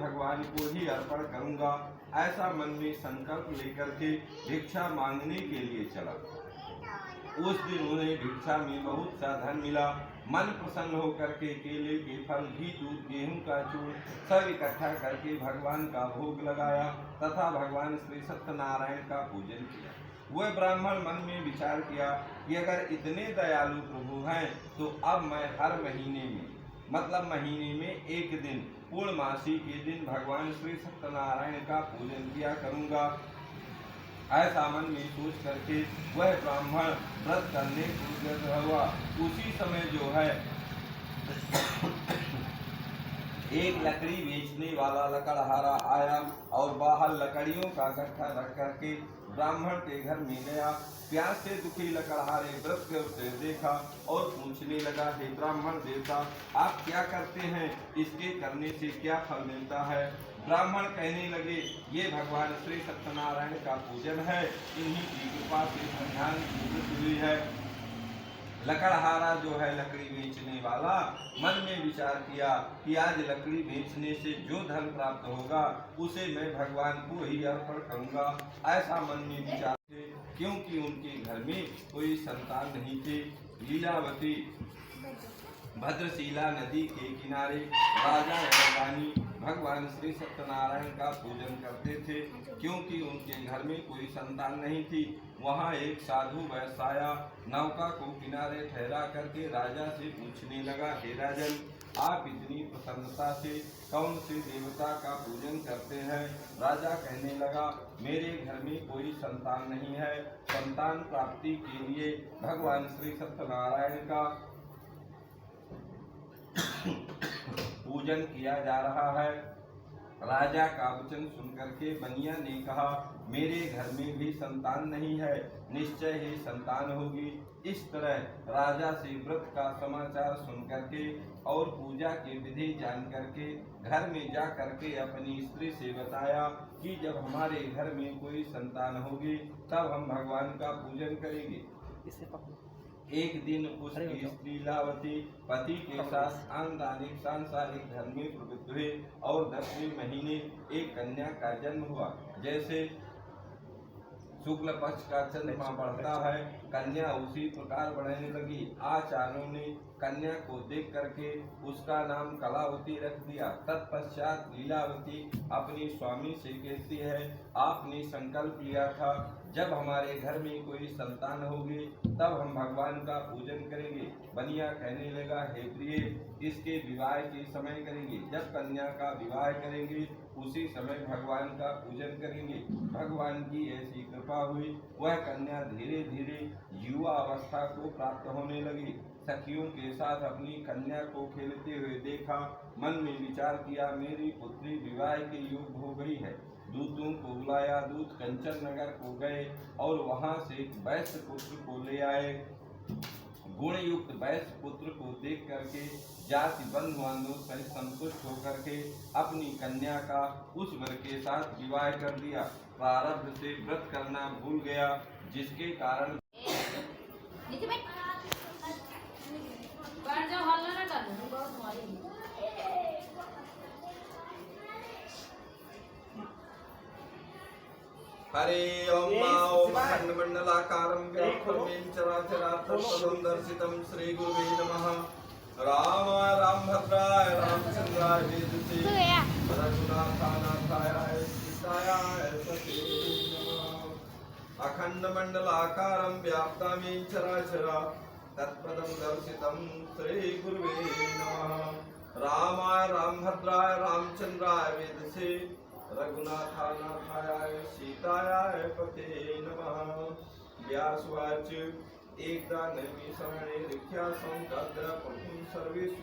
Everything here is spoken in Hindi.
भगवान को ही अर्पण करूंगा। ऐसा मन में संकल्प लेकर के भिक्षा मांगने के लिए चला। उस दिन उन्हें भिक्षा में बहुत सा धन मिला। मन प्रसन्न होकर के केले के फल, घी, दूध, गेहूं का चूर्ण सब इकट्ठा करके भगवान का भोग लगाया तथा भगवान श्री सत्यनारायण का पूजन किया। वह ब्राह्मण मन में विचार किया कि अगर इतने दयालु प्रभु हैं तो अब मैं हर महीने में महीने में एक दिन पूर्णमासी के दिन भगवान श्री सत्यनारायण का पूजन किया करूंगा। ऐसा मन में सोच करके वह ब्राह्मण व्रत करने को उद्यत हुआ। उसी समय जो है एक लकड़ी बेचने वाला लकड़हारा आया और बाहर लकड़ियों का गट्ठा रख करके ब्राह्मण के घर में गया। प्यास से दुखी लकड़हारे व्रत के उसे देखा और पूछने लगा, हे ब्राह्मण देवता, आप क्या करते हैं? इसके करने से क्या फल मिलता है? ब्राह्मण कहने लगे, ये भगवान श्री सत्यनारायण का पूजन है, इन्हीं की कृपा से संध्यान की वृद्धि हुई है। लकड़हारा जो है लकड़ी बेचने वाला मन में विचार किया कि आज लकड़ी बेचने से जो धन प्राप्त होगा उसे मैं भगवान को ही अर्पण करूंगा। ऐसा मन में विचार थे, क्योंकि उनके घर में कोई संतान नहीं थे। लीलावती भद्रशिला नदी के किनारे राजा और रानी भगवान श्री सत्यनारायण का पूजन करते थे। क्योंकि उनके घर में कोई संतान नहीं थी, वहाँ एक साधु वैश्य आया। नौका को किनारे ठहरा करके राजा से पूछने लगा, हे राजन, आप इतनी प्रसन्नता से कौन से देवता का पूजन करते हैं? राजा कहने लगा, मेरे घर में कोई संतान नहीं है। संतान प्राप्ति के लिए भगवान श्री सत्यनारायण का पूजन किया जा रहा है। राजा का वचन सुनकर के बनिया ने कहा, मेरे घर में भी संतान नहीं है, निश्चय ही संतान होगी। इस तरह राजा से व्रत का समाचार सुन करके और पूजा की विधि जान करके घर में जा करके अपनी स्त्री से बताया कि जब हमारे घर में कोई संतान होगी तब हम भगवान का पूजन करेंगे। एक दिन उसकी स्त्री लीलावती पति के साथ सांसारिक धर्म में प्रवृत्त हुए और 10वें महीने एक कन्या का जन्म हुआ। जैसे शुक्ल पक्ष का चंद्रमा बढ़ता है, कन्या उसी प्रकार बढ़ने लगी। आचार्यों ने कन्या को देख करके उसका नाम कलावती रख दिया। तत्पश्चात लीलावती अपनी स्वामी से कहती है, आपने संकल्प लिया था जब हमारे घर में कोई संतान होगी तब हम भगवान का पूजन करेंगे। बनिया कहने लगा, हे प्रिय, इसके विवाह के समय करेंगे। जब कन्या का विवाह करेंगे उसी समय भगवान का पूजन करेंगे। भगवान की ऐसी कृपा हुई, वह कन्या धीरे धीरे युवा अवस्था को प्राप्त होने लगी। सखियों के साथ अपनी कन्या को खेलते हुए देखा। मन में विचार किया, मेरी पुत्री विवाह के योग्य हो गई है। दूतों को बुलाया, दूत कंचन नगर को गए और वहां से वैश्य पुत्र को ले आए। गुण युक्त वैश्य पुत्र को देख करके जाति बंधु बांधव सहित संतुष्ट होकर के अपनी कन्या का उस वर के साथ विवाह कर दिया। प्रारब्ध से व्रत करना भूल गया, जिसके कारण हरे ओम ओम अखंड मंडलाकारं व्याप्तं चराचरात्मं दर्शितं श्री गुरुवे नमः। रामाय रामभद्राय रामचंद्राय वेदसे रघुनाथाय सीताय पते नमः। अखंड मंडलाकारं व्याप्तं चराचरा तत्पदं दर्शितं श्री गुरुवे नमः। रामाय रामभद्राय रामचंद्राय वेदसे रघुनाथाय सीताय पते नमः। व्यासवाच एकदा नैमि शरणे रिख्या संकद्र प्रभुं सर्वेषु